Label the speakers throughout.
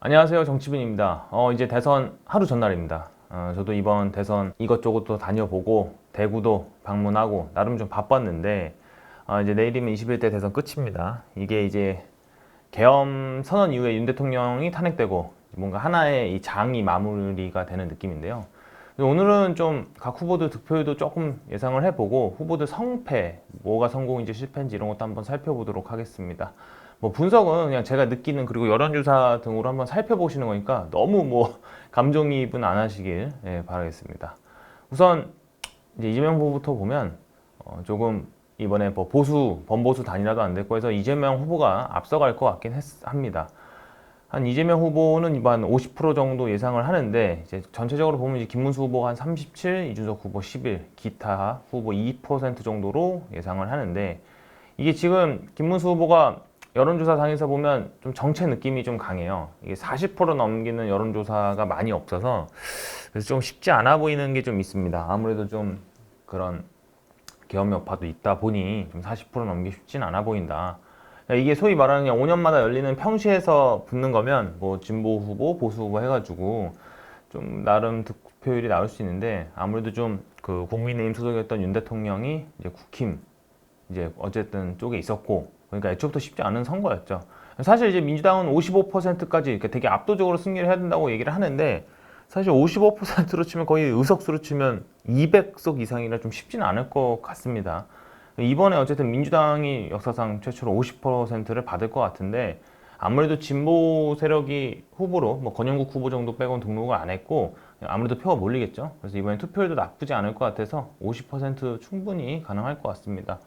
Speaker 1: 안녕하세요, 정치빈입니다. 이제 대선 하루 전날입니다. 저도 이번 대선 이것저것 또 다녀보고 대구도 방문하고 나름 좀 바빴는데 이제 내일이면 21대 대선 끝입니다. 이게 이제 계엄 선언 이후에 윤 대통령이 탄핵되고 뭔가 하나의 이 장이 마무리가 되는 느낌인데요. 오늘은 좀 각 후보들 득표율도 조금 예상을 해보고 후보들 성패, 뭐가 성공인지 실패인지 이런 것도 한번 살펴보도록 하겠습니다. 뭐 분석은 그냥 제가 느끼는 그리고 여론조사 등으로 한번 살펴보시는 거니까 너무 뭐 감정이입은 안 하시길 바라겠습니다. 우선 이제 이재명 후보부터 보면 조금 이번에 뭐 범보수 단일화도 안 됐고 해서 이재명 후보가 앞서갈 것 같긴 합니다. 한 이재명 후보는 이번 50% 정도 예상을 하는데 이제 전체적으로 보면 이제 김문수 후보가 한 37, 이준석 후보 11, 기타 후보 2% 정도로 예상을 하는데 이게 지금 김문수 후보가 여론조사상에서 보면 좀 정체 느낌이 좀 강해요. 이게 40% 넘기는 여론조사가 많이 없어서 그래서 좀 쉽지 않아 보이는 게 좀 있습니다. 아무래도 좀 그런 계엄 여파도 있다 보니 좀 40% 넘기 쉽진 않아 보인다. 이게 소위 말하는 5년마다 열리는 평시에서 붙는 거면 뭐 진보 후보, 보수 후보 해가지고 좀 나름 득표율이 나올 수 있는데 아무래도 좀 그 국민의힘 소속이었던 윤 대통령이 이제 국힘 이제 어쨌든 쪽에 있었고 그러니까 애초부터 쉽지 않은 선거였죠. 사실 이제 민주당은 55%까지 되게 압도적으로 승리를 해야 된다고 얘기를 하는데 사실 55%로 치면 거의 의석수로 치면 200석 이상이라 좀 쉽지는 않을 것 같습니다. 이번에 어쨌든 민주당이 역사상 최초로 50%를 받을 것 같은데 아무래도 진보 세력이 후보로 뭐 권영국 후보 정도 빼고는 등록을 안 했고 아무래도 표가 몰리겠죠. 그래서 이번에 투표율도 나쁘지 않을 것 같아서 50% 충분히 가능할 것 같습니다.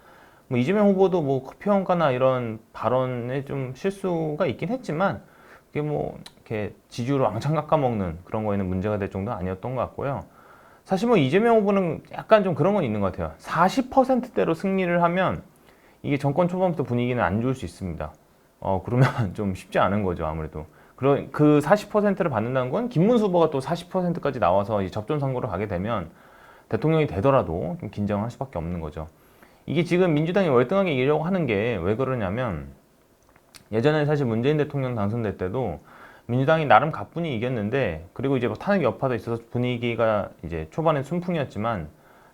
Speaker 1: 뭐 이재명 후보도 뭐 평가나 이런 발언에 좀 실수가 있긴 했지만 그게 뭐 이렇게 지지율을 왕창 깎아먹는 그런 거에는 문제가 될 정도는 아니었던 것 같고요. 사실 뭐 이재명 후보는 약간 좀 그런 건 있는 것 같아요. 40%대로 승리를 하면 이게 정권 초반부터 분위기는 안 좋을 수 있습니다. 그러면 좀 쉽지 않은 거죠, 아무래도. 그 40%를 받는다는 건 김문수 후보가 또 40%까지 나와서 이 접전 선거로 가게 되면 대통령이 되더라도 좀 긴장할 수밖에 없는 거죠. 이게 지금 민주당이 월등하게 이기려고 하는 게 왜 그러냐면 예전에 사실 문재인 대통령 당선될 때도 민주당이 나름 가뿐히 이겼는데 그리고 이제 뭐 탄핵 여파도 있어서 분위기가 이제 초반에 순풍이었지만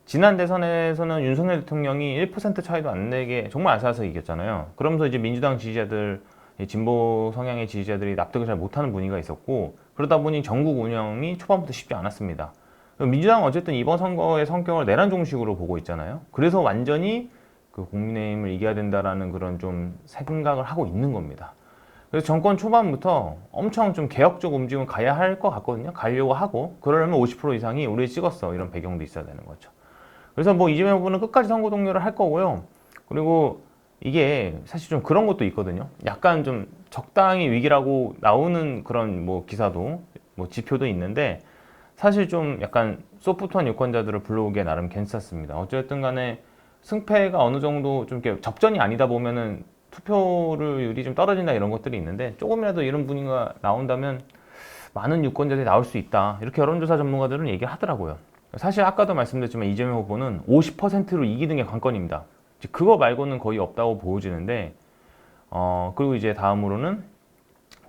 Speaker 1: 지난 대선에서는 윤석열 대통령이 1% 차이도 안 내게 정말 아슬아슬 이겼잖아요. 그러면서 이제 민주당 지지자들, 진보 성향의 지지자들이 납득을 잘 못하는 분위기가 있었고 그러다 보니 전국 운영이 초반부터 쉽지 않았습니다. 민주당은 어쨌든 이번 선거의 성격을 내란 종식으로 보고 있잖아요. 그래서 완전히 그 국민의힘을 이겨야 된다라는 그런 좀 생각을 하고 있는 겁니다. 그래서 정권 초반부터 엄청 좀 개혁적 움직임을 가야 할 것 같거든요. 가려고 하고 그러려면 50% 이상이 우리 찍었어 이런 배경도 있어야 되는 거죠. 그래서 뭐 이재명 후보는 끝까지 선거 동료를 할 거고요. 그리고 이게 사실 좀 그런 것도 있거든요. 약간 좀 적당히 위기라고 나오는 그런 뭐 기사도 뭐 지표도 있는데 사실 좀 약간 소프트한 유권자들을 불러오기에 나름 괜찮습니다. 어쨌든 간에 승패가 어느 정도 좀 이렇게 접전이 아니다 보면은 투표율이 좀 떨어진다 이런 것들이 있는데 조금이라도 이런 분위기가 나온다면 많은 유권자들이 나올 수 있다. 이렇게 여론조사 전문가들은 얘기하더라고요. 사실 아까도 말씀드렸지만 이재명 후보는 50%로 이기는 게 관건입니다. 그거 말고는 거의 없다고 보여지는데 그리고 이제 다음으로는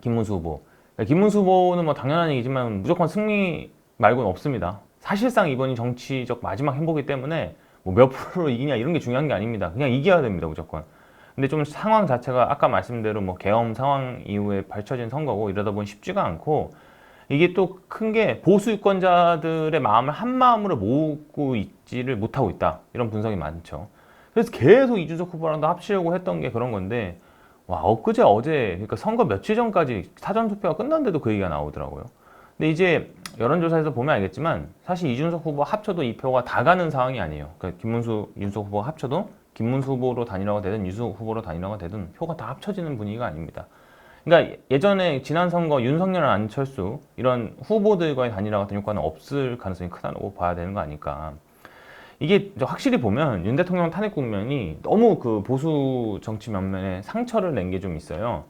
Speaker 1: 김문수 후보. 김문수 후보는 뭐 당연한 얘기지만 무조건 승리 말고는 없습니다. 사실상 이번이 정치적 마지막 행보기 때문에 뭐 몇 프로 이기냐 이런 게 중요한 게 아닙니다. 그냥 이겨야 됩니다, 무조건. 근데 좀 상황 자체가 아까 말씀대로 뭐 계엄 상황 이후에 펼쳐진 선거고 이러다 보니 쉽지가 않고 이게 또 큰 게 보수 유권자들의 마음을 한 마음으로 모으고 있지를 못하고 있다. 이런 분석이 많죠. 그래서 계속 이준석 후보랑도 합치려고 했던 게 그런 건데 와, 엊그제 어제 그러니까 선거 며칠 전까지 사전 투표가 끝났는데도 그 얘기가 나오더라고요. 근데 이제 여론조사에서 보면 알겠지만 사실 이준석 후보 합쳐도 이 표가 다 가는 상황이 아니에요. 그러니까 김문수, 윤석 후보가 합쳐도 김문수 후보로 단일화가 되든 유승 후보로 단일화가 되든 표가 다 합쳐지는 분위기가 아닙니다. 그러니까 예전에 지난 선거 윤석열, 안철수 이런 후보들과의 단일화 같은 효과는 없을 가능성이 크다고 봐야 되는 거 아닐까. 이게 확실히 보면 윤 대통령 탄핵 국면이 너무 그 보수 정치 면면에 상처를 낸 게 좀 있어요.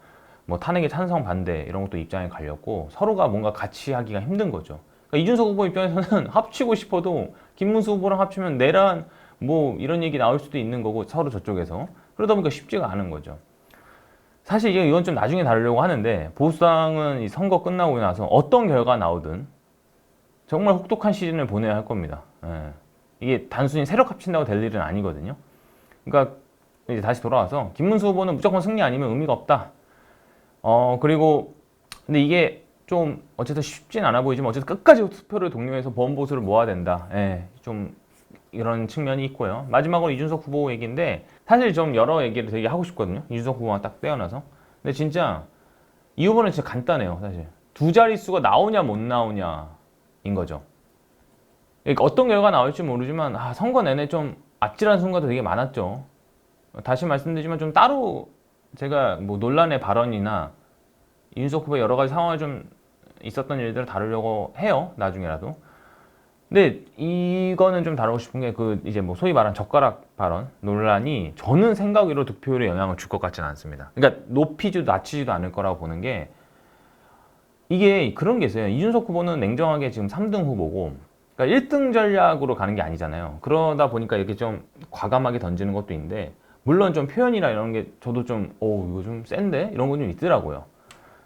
Speaker 1: 뭐 탄핵에 찬성 반대 이런 것도 입장이 갈렸고 서로가 뭔가 같이 하기가 힘든 거죠. 그러니까 이준석 후보 입장에서는 합치고 싶어도 김문수 후보랑 합치면 내란 뭐 이런 얘기 나올 수도 있는 거고 서로 저쪽에서 그러다 보니까 쉽지가 않은 거죠. 사실 이건 좀 나중에 다루려고 하는데 보수당은 이 선거 끝나고 나서 어떤 결과 나오든 정말 혹독한 시즌을 보내야 할 겁니다. 예. 이게 단순히 세력 합친다고 될 일은 아니거든요. 그러니까 이제 다시 돌아와서 김문수 후보는 무조건 승리 아니면 의미가 없다. 그리고 근데 이게 좀 어쨌든 쉽진 않아 보이지만 어쨌든 끝까지 투표를 독려해서 보험보수를 모아야 된다. 예, 좀 이런 측면이 있고요. 마지막으로 이준석 후보 얘기인데 사실 좀 여러 얘기를 되게 하고 싶거든요. 이준석 후보가 딱 떼어놔서. 근데 진짜 이 후보는 진짜 간단해요. 사실 두 자릿수가 나오냐 못 나오냐인 거죠. 그러니까 어떤 결과가 나올지 모르지만 선거 내내 좀 아찔한 순간도 되게 많았죠. 다시 말씀드리지만 좀 따로 제가 뭐 논란의 발언이나 이준석 후보의 여러 가지 상황이 좀 있었던 일들을 다루려고 해요. 나중에라도. 근데 이거는 좀 다루고 싶은 게 그 이제 뭐 소위 말하는 젓가락 발언 논란이 저는 생각으로 득표율에 영향을 줄 것 같지는 않습니다. 그러니까 높이지도 낮추지도 않을 거라고 보는 게 이게 그런 게 있어요. 이준석 후보는 냉정하게 지금 3등 후보고 그러니까 1등 전략으로 가는 게 아니잖아요. 그러다 보니까 이렇게 좀 과감하게 던지는 것도 있는데 물론 좀 표현이나 이런 게 저도 좀 이거 좀 센데? 이런 거 좀 있더라고요.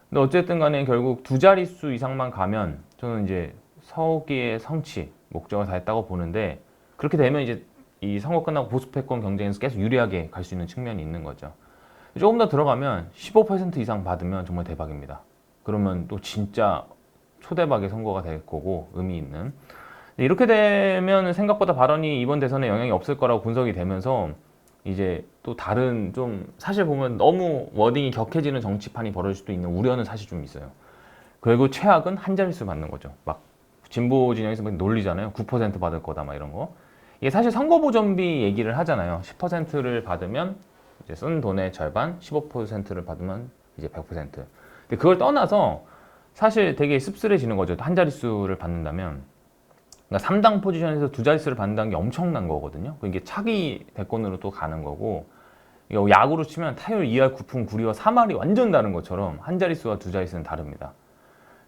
Speaker 1: 근데 어쨌든 간에 결국 두 자릿수 이상만 가면 저는 이제 서기의 성취, 목적을 다했다고 보는데 그렇게 되면 이제 이 선거 끝나고 보수 패권 경쟁에서 계속 유리하게 갈 수 있는 측면이 있는 거죠. 조금 더 들어가면 15% 이상 받으면 정말 대박입니다. 그러면 또 진짜 초대박의 선거가 될 거고 의미 있는. 이렇게 되면 생각보다 발언이 이번 대선에 영향이 없을 거라고 분석이 되면서 이제 또 다른 좀 사실 보면 너무 워딩이 격해지는 정치판이 벌어질 수도 있는 우려는 사실 좀 있어요. 그리고 최악은 한 자릿수 받는 거죠. 막 진보 진영에서 막 놀리잖아요. 9% 받을 거다 막 이런 거. 이게 사실 선거보전비 얘기를 하잖아요. 10%를 받으면 이제 쓴 돈의 절반, 15%를 받으면 이제 100%. 근데 그걸 떠나서 사실 되게 씁쓸해지는 거죠. 한 자릿수를 받는다면. 그러니까 3당 포지션에서 두 자릿수를 받는다는 게 엄청난 거거든요. 이게 차기 대권으로 또 가는 거고, 이거 야구로 치면 타율 2할 9푼 9리와 3할이 완전 다른 것처럼 한 자릿수와 두 자릿수는 다릅니다.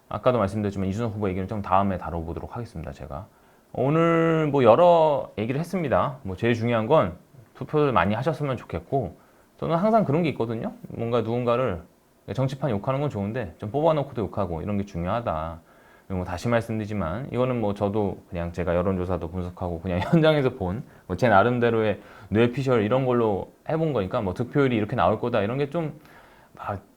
Speaker 1: 아까도 말씀드렸지만 이준석 후보 얘기는 좀 다음에 다뤄보도록 하겠습니다. 제가 오늘 뭐 여러 얘기를 했습니다. 뭐 제일 중요한 건 투표를 많이 하셨으면 좋겠고, 저는 항상 그런 게 있거든요. 뭔가 누군가를 정치판 욕하는 건 좋은데 좀 뽑아놓고도 욕하고 이런 게 중요하다. 뭐 다시 말씀드리지만 이거는 뭐 저도 그냥 제가 여론조사도 분석하고 그냥 현장에서 본 제 나름대로의 뇌피셜 이런 걸로 해본 거니까 뭐 득표율이 이렇게 나올 거다 이런 게 좀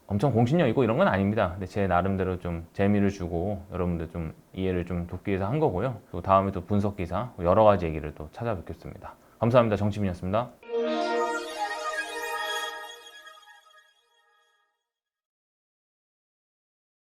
Speaker 1: 엄청 공신력 있고 이런 건 아닙니다. 근데 제 나름대로 좀 재미를 주고 여러분들 좀 이해를 좀 돕기 위해서 한 거고요. 또 다음에 또 분석 기사 여러 가지 얘기를 또 찾아뵙겠습니다. 감사합니다. 정치민이었습니다.